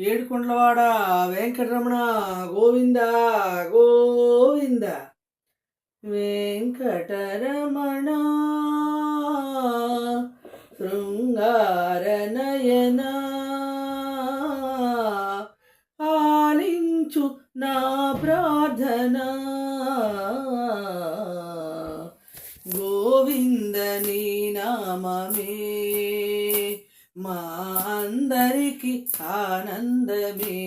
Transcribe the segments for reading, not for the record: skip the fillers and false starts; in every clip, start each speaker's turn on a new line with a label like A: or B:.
A: ఏడుకొండలవాడ వెంకటరమణ గోవింద గోవింద. వెంకటరమణ శృంగారనయన ఆలించు నా ప్రార్థన. గోవింద నీ నామమే మా అందరికి ఆనందమే.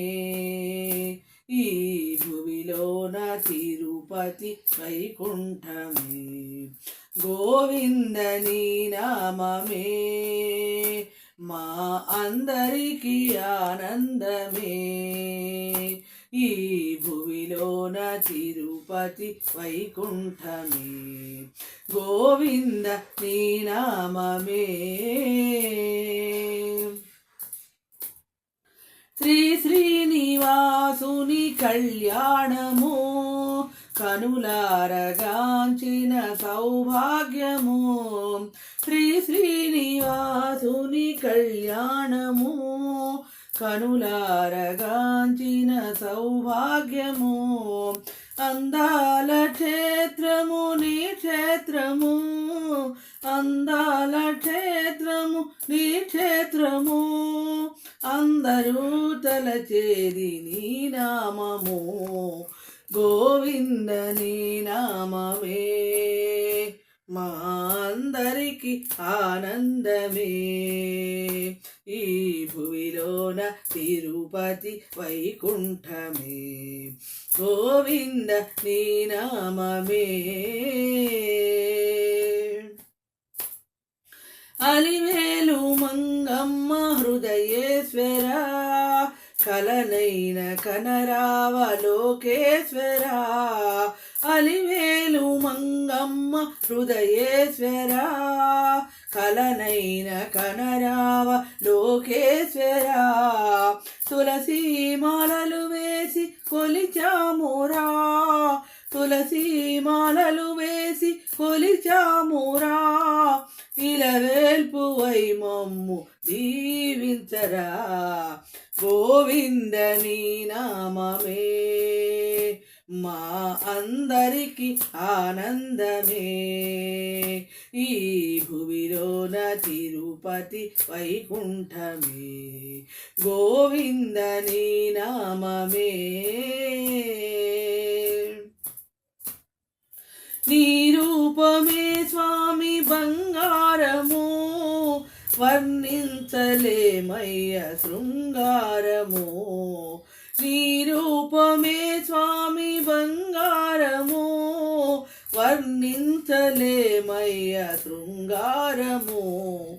A: ఈ భువిలోన తిరుపతి వైకుంఠమే. గోవింద నీ నామమే మా అందరికి ఆనందమే. ఈ భువిలోన తిరుపతి వైకుంఠమే. గోవింద నీ నామమే. శ్రీ శ్రీనివాసుని కళ్యాణము కనులారగాంచిన సౌభాగ్యము. శ్రీ శ్రీనివాసుని కళ్యాణము కనులారగాంచిన సౌభాగ్యము. అందాల క్షేత్రము నీ క్షేత్రము, అందాల క్షేత్రము నీ క్షేత్రము. అందరూ తలచేది నీ నామము. గోవింద నీ నామమే మా అందరికి ఆనందమే. ఈ భువిలోన తిరుపతి వైకుంఠమే. గోవింద నీ నామమే. అలివేలు మంగమ్మ హృదయేశ్వర కలనైన కనరావ లోకేశ్వర. అలివేలు మంగమ్మ హృదయేశ్వర కలనైన కనరావ లోకేశ్వర. తులసీ మాలలు వేసి కొలిచామురా, తులసీ మాలలు వేసి కొలిచామురా. ఇలవేల్పువై మమ్ము దీవించరా. గోవింద నీ నామమే మా అందరికి ఆనందమే. ఈ భువిలోన తిరుపతి వైకుంఠమే. గోవింద నీ నామమే. నీ రూపమే స్వామి బంగారము వర్ణించలేమయ్య శృంగారము. నీ రూపమే స్వామి బంగారము వర్ణించలేమయ్య శృంగారము.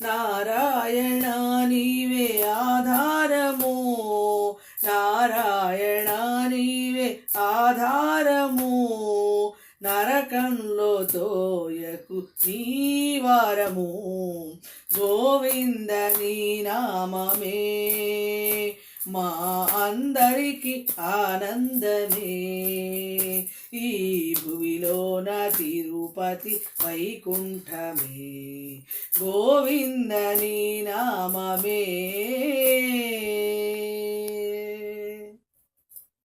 A: నారాయణ నీవే ఆధారము, నారాయణ నీవే ఆధారము. నరకంలో తోయకు నీవారము. గోవింద నీ నామమే మా అందరికి ఆనందమే. ఈ భువిలోన తిరుపతి వైకుంఠమే. గోవింద నీ నామమే.